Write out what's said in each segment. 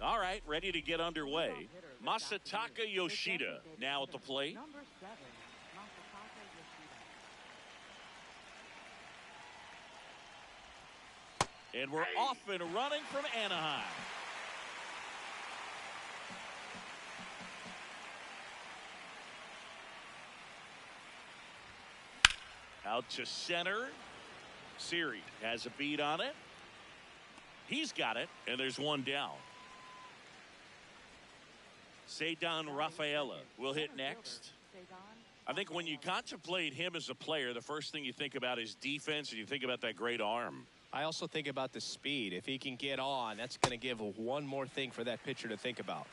All right, ready to get underway. Masataka Yoshida now at the plate. Number 7, Masataka Yoshida. And we're off and running from Anaheim. Out to center. Siri has a beat on it. He's got it, and there's one down. Ceddanne Rafaela will hit next. I think when you contemplate him as a player, the first thing you think about is defense, and you think about that great arm. I also think about the speed. If he can get on, that's going to give one more thing for that pitcher to think about.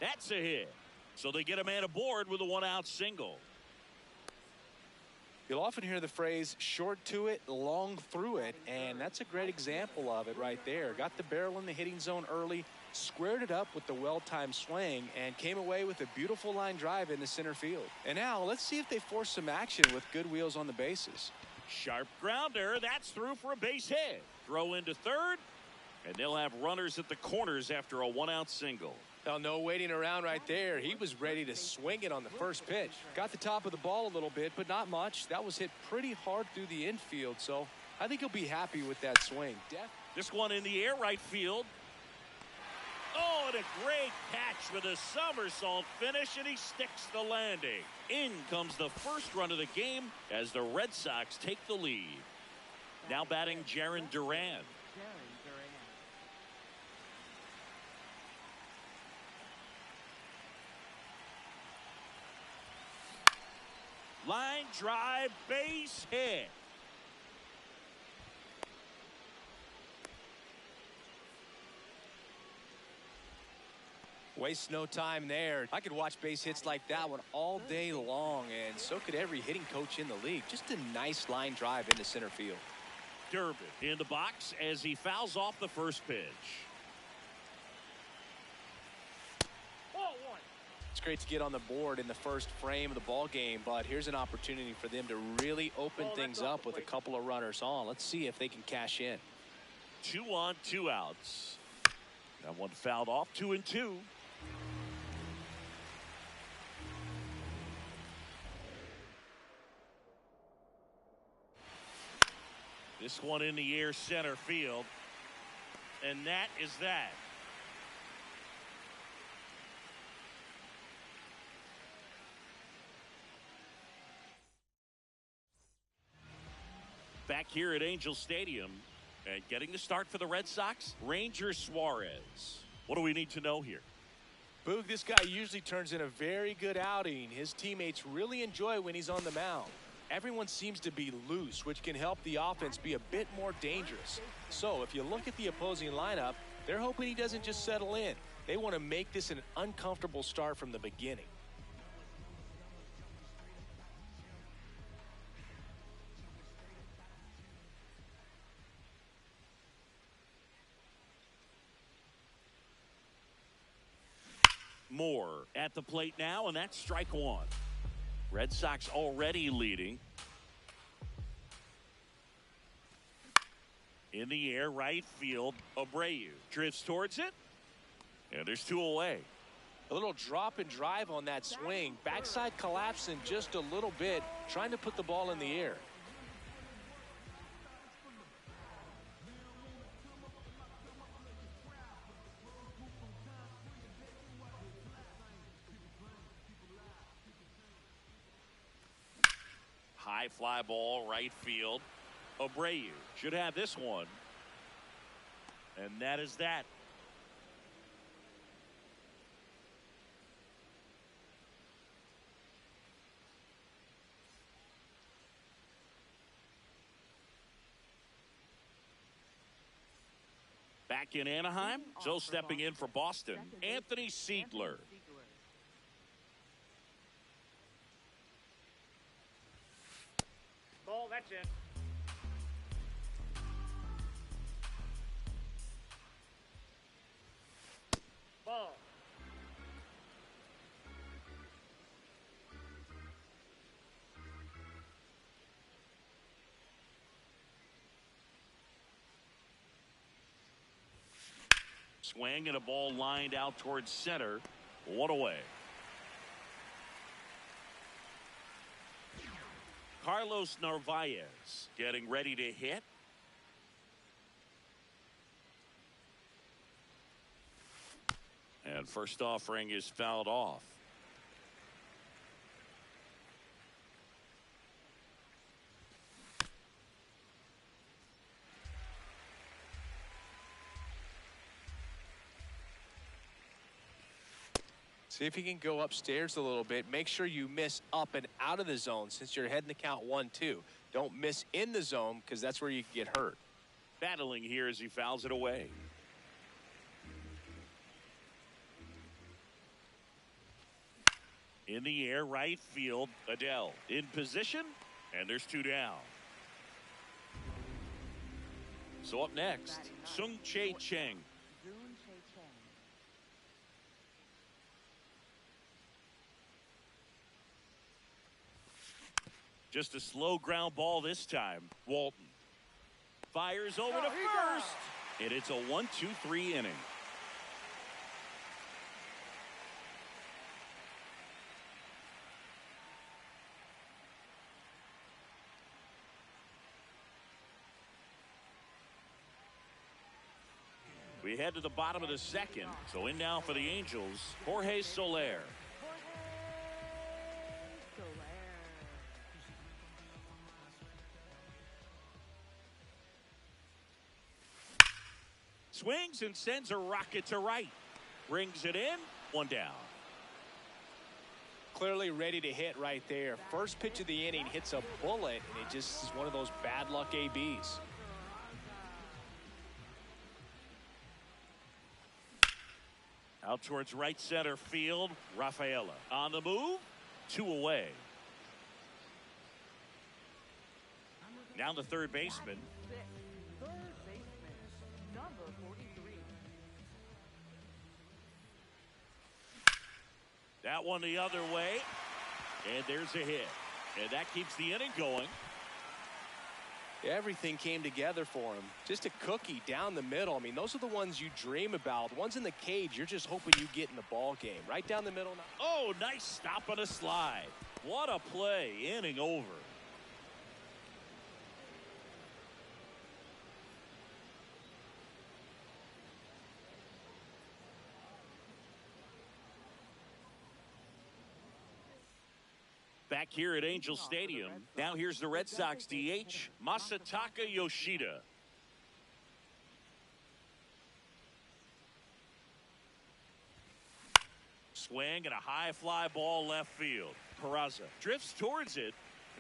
That's a hit. So they get a man aboard with a one-out single. You'll often hear the phrase short to it, long through it, and that's a great example of it right there. Got the barrel in the hitting zone early, squared it up with the well-timed swing, and came away with a beautiful line drive into center field. And now let's see if they force some action with good wheels on the bases. Sharp grounder. That's through for a base hit. Throw into third, and they'll have runners at the corners after a one-out single. Now, no waiting around right there. He was ready to swing it on the first pitch. Got the top of the ball a little bit, but not much. That was hit pretty hard through the infield, so I think he'll be happy with that swing. This one in the air, right field. Oh, and a great catch with a somersault finish, and he sticks the landing. In comes the first run of the game as the Red Sox take the lead. Now batting Jarren Duran. Line drive, base hit. Waste no time there. I could watch base hits like that one all day long, and so could every hitting coach in the league. Just a nice line drive into center field. Durbin in the box as he fouls off the first pitch. It's great to get on the board in the first frame of the ball game, but here's an opportunity for them to really open things up with a couple of runners on. Let's see if they can cash in. 2 on, 2 outs. That one fouled off. 2-2. This one in the air center field. And that is that. Back here at Angel Stadium and getting the start for the Red Sox, Ranger Suarez. What do we need to know here? Boog, this guy usually turns in a very good outing. His teammates really enjoy when he's on the mound. Everyone seems to be loose, which can help the offense be a bit more dangerous. So if you look at the opposing lineup, they're hoping he doesn't just settle in. They want to make this an uncomfortable start from the beginning. Moore at the plate now, and that's strike one. Red Sox already leading. In the air, right field, Abreu drifts towards it, and there's two away. A little drop and drive on that swing. Backside collapsing just a little bit, trying to put the ball in the air. High fly ball, right field. Abreu should have this one. And that is that. Back in Anaheim, so stepping in for Boston, Anthony Seidler. Ball, that's it. Ball. Swing and a ball lined out towards center. One away. Carlos Narvaez getting ready to hit. And first offering is fouled off. See if you can go upstairs a little bit. Make sure you miss up and out of the zone since you're heading the count 1-2. Don't miss in the zone because that's where you can get hurt. Battling here as he fouls it away. In the air, right field, Adele in position, and there's two down. So up next, Sung-Chae Cheng. Just a slow ground ball this time. Walton fires over to first, and it's a 1-2-3 inning. We head to the bottom of the second. So in now for the Angels, Jorge Soler. Swings and sends a rocket to right. Brings it in. One down. Clearly ready to hit right there. First pitch of the inning hits a bullet, and it just is one of those bad luck ABs. Out towards right center field. Rafaela on the move. Two away. Now the third baseman. Third baseman, number 43. That one the other way. And there's a hit. And that keeps the inning going. Everything came together for him. Just a cookie down the middle. I mean, those are the ones you dream about. The ones in the cage, you're just hoping you get in the ball game. Right down the middle. Oh, nice stop on a slide. What a play. Inning over. Back here at Angel Stadium, now here's the Red Sox DH, Masataka Yoshida. Swing and a high fly ball left field. Peraza drifts towards it,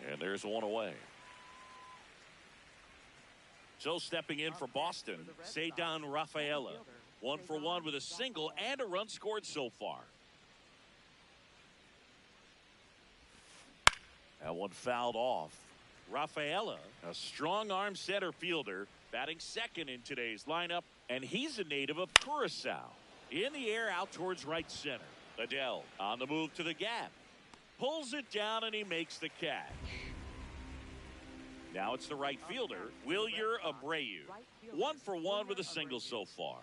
and there's one away. So stepping in for Boston, Ceddanne Rafaela. 1 for 1 with a single and a run scored so far. That one fouled off. Rafaela, a strong arm center fielder, batting second in today's lineup, and he's a native of Curacao. In the air out towards right center. Adele on the move to the gap. Pulls it down and he makes the catch. Now it's the right fielder, Wilyer Abreu. 1 for 1 with a single so far.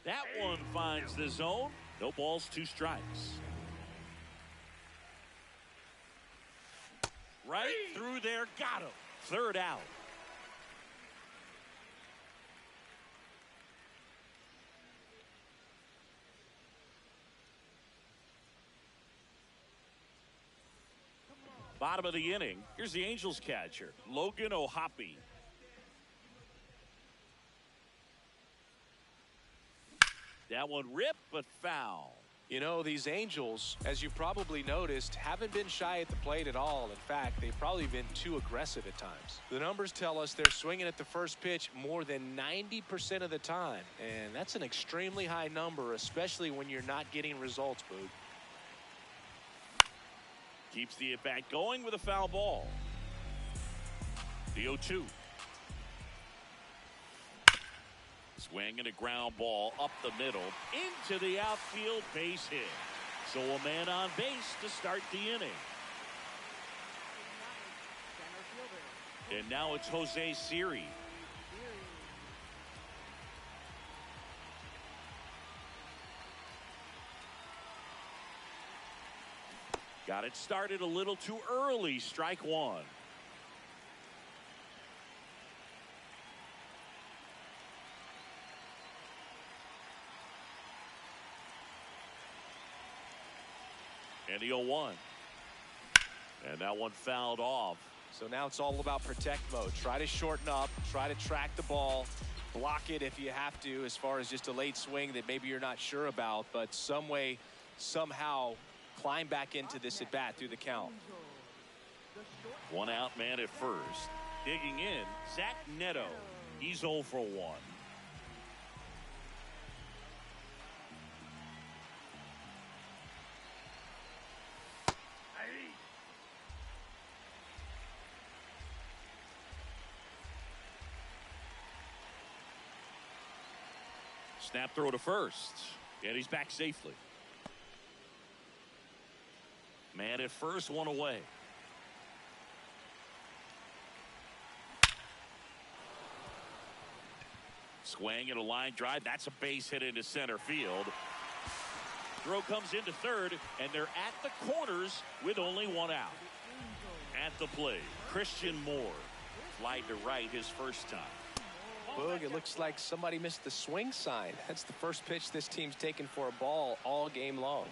That one finds the zone. No balls, 2 strikes. Right through there, got him. 3rd out. Bottom of the inning. Here's the Angels catcher, Logan O'Hoppe. That one ripped, but foul. You know, these Angels, as you probably noticed, haven't been shy at the plate at all. In fact, they've probably been too aggressive at times. The numbers tell us they're swinging at the first pitch more than 90% of the time. And that's an extremely high number, especially when you're not getting results, Boog. Keeps the at-bat going with a foul ball. The 0-2. Swing and a ground ball up the middle into the outfield, base hit. So a man on base to start the inning. And now it's Jose Siri. Got it started a little too early. Strike 1. And the 0-1. And that one fouled off. So now it's all about protect mode. Try to shorten up, try to track the ball, block it if you have to, as far as just a late swing that maybe you're not sure about, but some way, somehow climb back into this at bat through the count. 1 out, man at first. Digging in, Zach Neto. He's 0 for 1. Snap throw to first, and he's back safely. Man at first, 1 away. Swing and a line drive. That's a base hit into center field. Throw comes into third, and they're at the corners with only 1 out. At the plate, Christian Moore. Flied to right his first time. Boog, it looks like somebody missed the swing sign. That's the first pitch this team's taken for a ball all game long.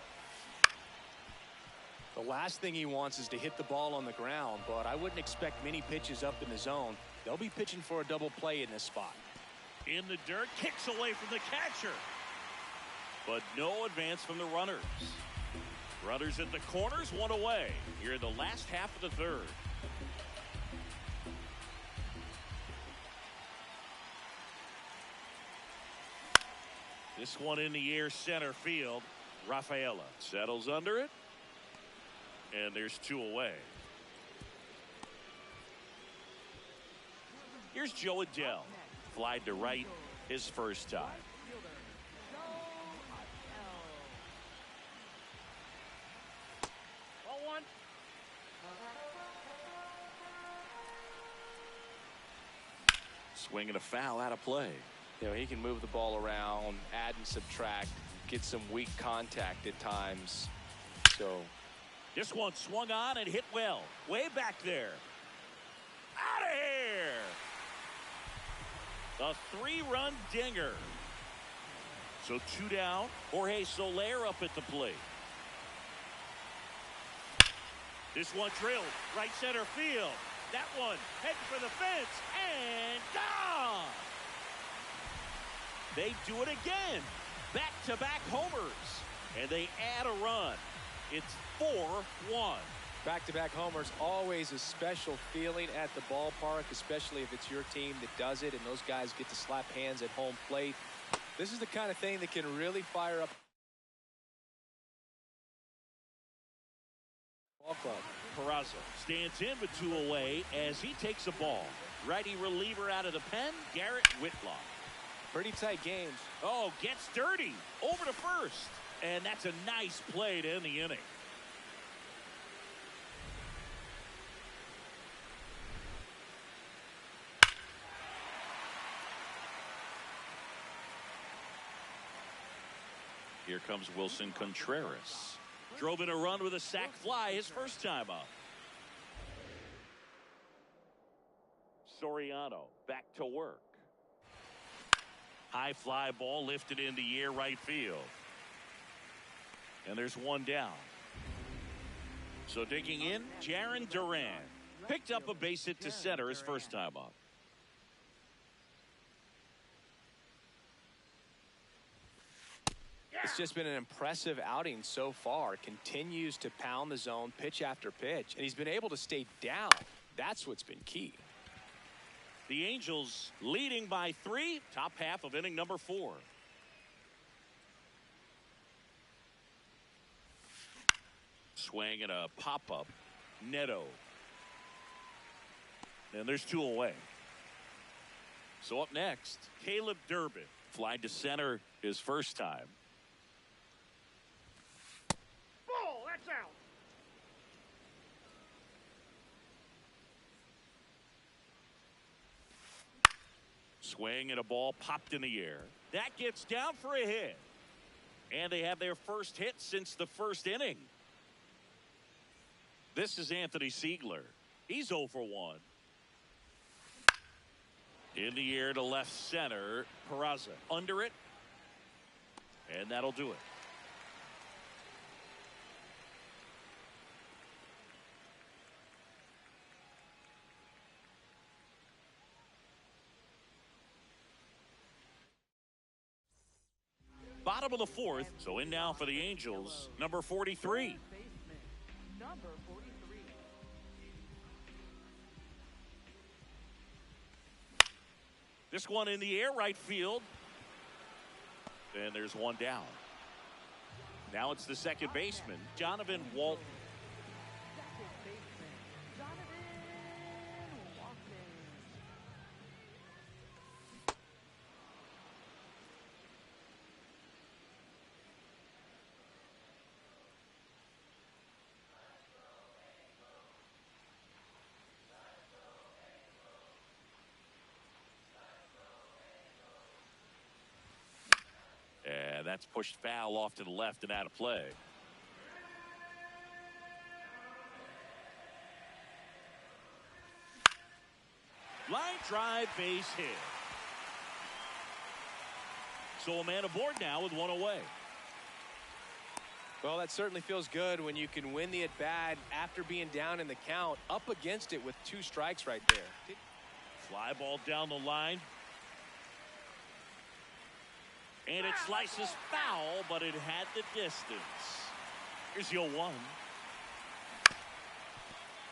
The last thing he wants is to hit the ball on the ground, but I wouldn't expect many pitches up in the zone. They'll be pitching for a double play in this spot. In the dirt, kicks away from the catcher. But no advance from the runners. Runners at the corners, 1 away. Here in the last half of the third. This one in the air, center field. Rafaela settles under it. And there's 2 away. Here's Jo Adell. Flied to right his first time. Ball 1. Swing and a foul out of play. You know, he can move the ball around, add and subtract, get some weak contact at times. So This one swung on and hit well. Way back there. Out of here. A 3-run dinger. So 2 down. Jorge Soler up at the plate. This one drilled right center field. That one heading for the fence and gone. They do it again. Back-to-back homers. And they add a run. It's 4-1. Back-to-back homers, always a special feeling at the ballpark, especially if it's your team that does it and those guys get to slap hands at home plate. This is the kind of thing that can really fire up ball club. Peraza stands in with 2 away as he takes a ball. Righty reliever out of the pen, Garrett Whitlock. Pretty tight games. Oh, gets dirty. Over to first. And that's a nice play to end the inning. Here comes Wilson Contreras. Drove in a run with a sac fly his first time up. Soriano back to work. High fly ball lifted in the air right field. And there's 1 down. So digging in, Jarren Duran. Picked up a base hit to center his first time up. It's just been an impressive outing so far. Continues to pound the zone pitch after pitch. And he's been able to stay down. That's what's been key. The Angels leading by 3. Top half of inning number 4. Swing and a pop-up. Neto. And there's 2 away. So up next, Caleb Durbin. Flied to center his first time. Ball, that's out. Swing and a ball popped in the air. That gets down for a hit. And they have their first hit since the first inning. This is Anthony Siegler. He's 0 for 1. In the air to left center. Peraza under it. And that'll do it. Bottom of the 4th. So in now for the Angels, number 43. Baseman, number 43. This one in the air right field. And there's 1 down. Now it's the second baseman, Jonathan Walton. Second baseman, Jonathan Walton. And that's pushed foul off to the left and out of play. Line drive base hit. So a man aboard now with 1 away. Well, that certainly feels good when you can win the at-bat after being down in the count, up against it with 2 strikes right there. Fly ball down the line. And it slices foul, but it had the distance. Here's the 0-1.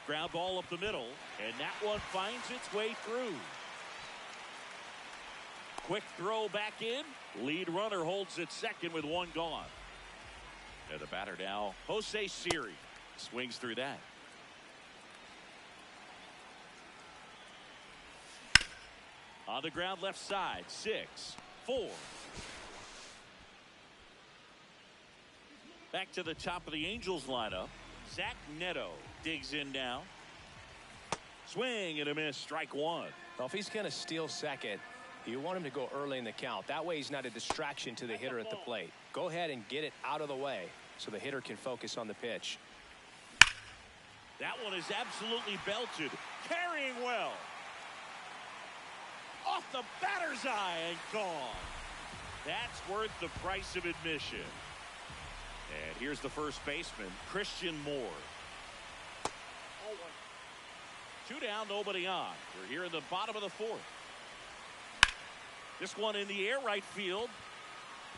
Ground ball up the middle, and that one finds its way through. Quick throw back in. Lead runner holds at second with 1 gone. And the batter now, Jose Siri. Swings through that. On the ground left side, 6-4. Back to the top of the Angels lineup. Zach Neto digs in now. Swing and a miss, strike 1. Well, if he's going to steal second, you want him to go early in the count. That way he's not a distraction to the hitter at the plate. Go ahead and get it out of the way so the hitter can focus on the pitch. That one is absolutely belted. Carrying well. Off the batter's eye and gone. That's worth the price of admission. And here's the first baseman, Christian Moore. 2 down, nobody on. We're here in the bottom of the 4th. This one in the air, right field.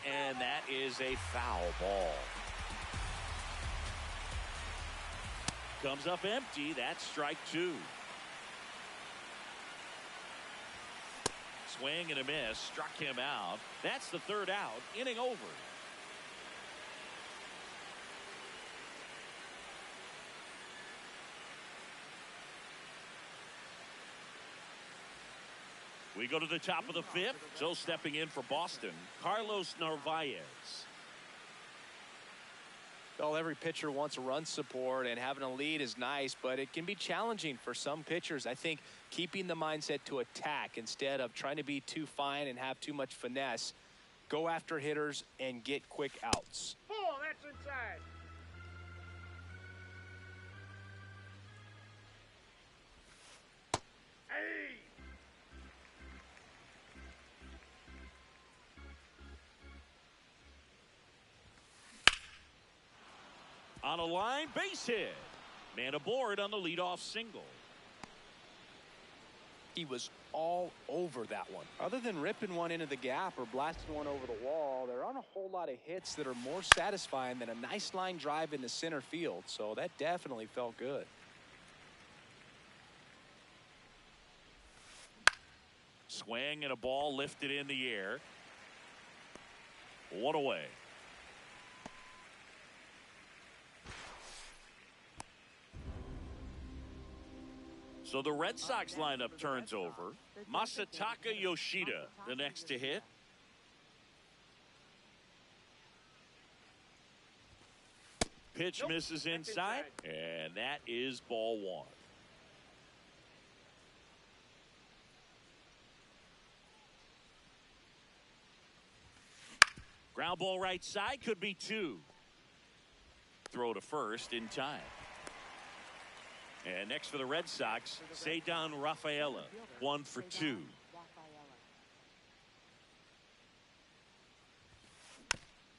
And that is a foul ball. Comes up empty. That's strike 2. Swing and a miss. Struck him out. That's the 3rd out. Inning over. We go to the top of the 5th. So stepping in for Boston, Carlos Narvaez. Well, every pitcher wants run support, and having a lead is nice, but it can be challenging for some pitchers. I think keeping the mindset to attack instead of trying to be too fine and have too much finesse, go after hitters and get quick outs. Ball, that's inside. Hey! On a line, base hit. Man aboard on the leadoff single. He was all over that one. Other than ripping one into the gap or blasting one over the wall, there aren't a whole lot of hits that are more satisfying than a nice line drive into center field. So that definitely felt good. Swing and a ball lifted in the air. 1 away. So the Red Sox lineup turns over. Masataka Yoshida, the next to hit. Pitch misses inside, and that is ball 1. Ground ball right side, could be 2. Throw to first in time. And next for the Red Sox, Ceddanne Rafaela, 1 for 2.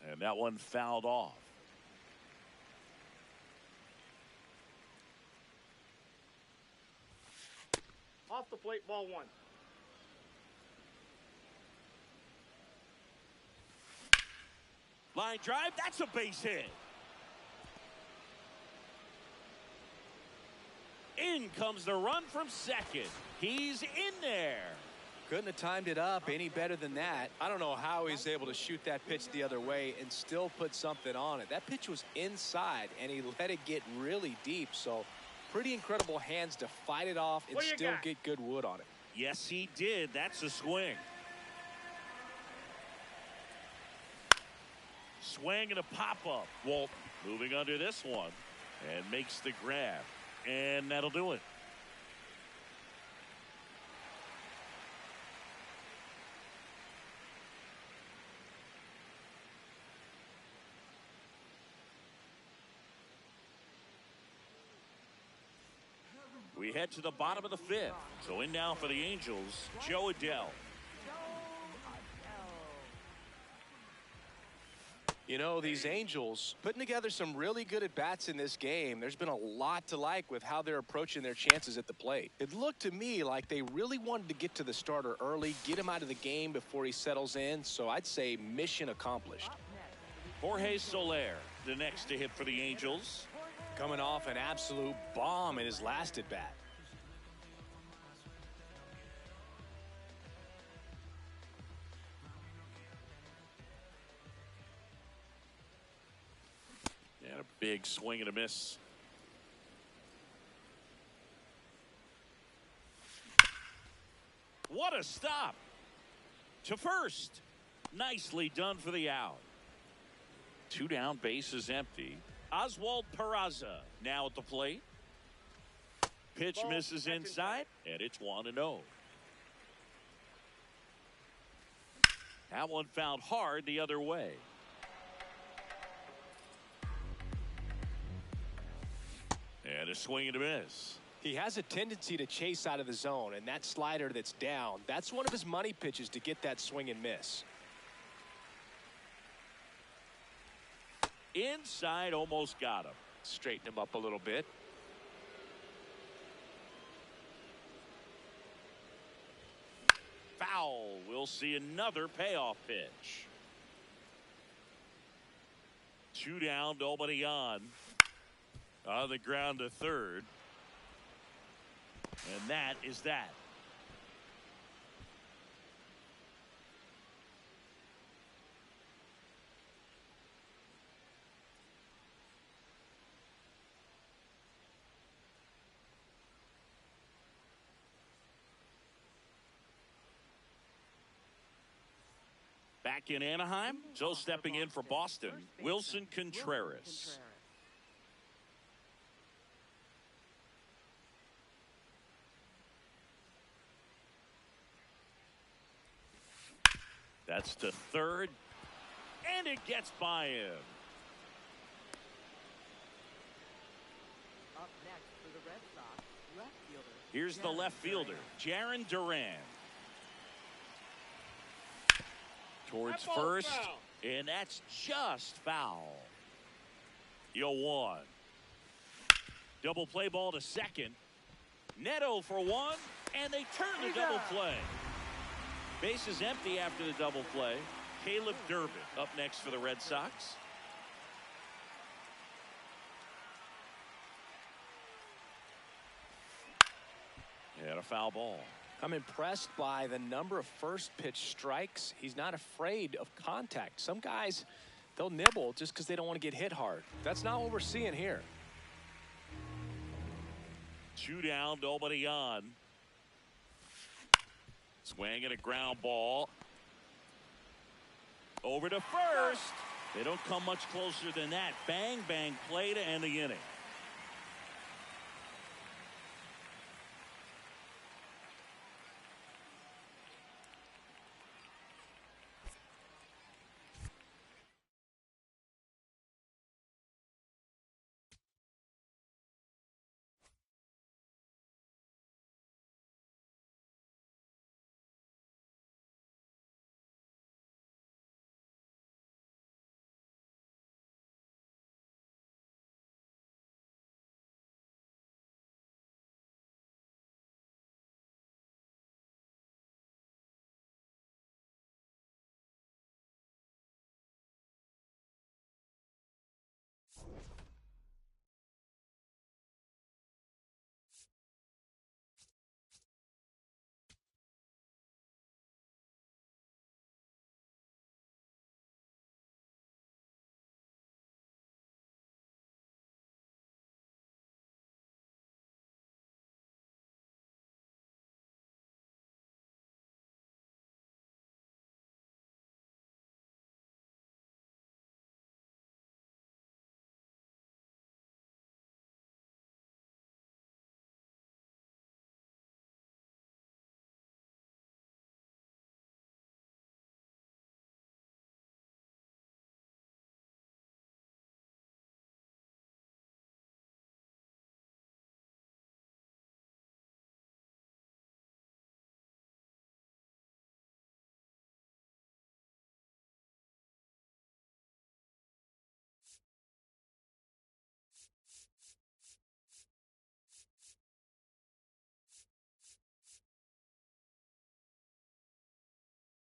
And that one fouled off. Off the plate, ball 1. Line drive, that's a base hit. In comes the run from second. He's in there. Couldn't have timed it up any better than that. I don't know how he's able to shoot that pitch the other way and still put something on it. That pitch was inside, and he let it get really deep. So pretty incredible hands to fight it off and still get good wood on it. Yes, he did. That's a swing. Swing and a pop-up. Walt moving under this one and makes the grab. And that'll do it. We head to the bottom of the 5th. So in now for the Angels, Jo Adell. You know, these Angels putting together some really good at-bats in this game. There's been a lot to like with how they're approaching their chances at the plate. It looked to me like they really wanted to get to the starter early, get him out of the game before he settles in. So I'd say mission accomplished. Jorge Soler, the next to hit for the Angels. Coming off an absolute bomb in his last at-bat. And a big swing and a miss. What a stop. To first. Nicely done for the out. 2 down, base is empty. Oswald Peraza now at the plate. Pitch misses inside, and it's 1-0. That one found hard the other way. And And a swing and a miss. He has a tendency to chase out of the zone, and that slider that's down, that's one of his money pitches to get that swing and miss. Inside, almost got him. Straighten him up a little bit. Foul. We'll see another payoff pitch. 2 down, nobody on. On the ground to third. And that is that. Back in Anaheim, so stepping in for Boston, Wilson Contreras. That's to third, and it gets by him. Up next for the Red Sox, left fielder. Here's the left fielder, Jarren Duran. Towards That ball's first, foul. and that's just foul. 0-1. Double play ball to second. Neto for one, and they turn the double play. Base is empty after the double play. Caleb Durbin up next for the Red Sox. And a foul ball. I'm impressed by the number of first pitch strikes. He's not afraid of contact. Some guys, they'll nibble just because they don't want to get hit hard. That's not what we're seeing here. 2 down, nobody on. Swing and a ground ball. Over to first. They don't come much closer than that. Bang, bang play to end the inning.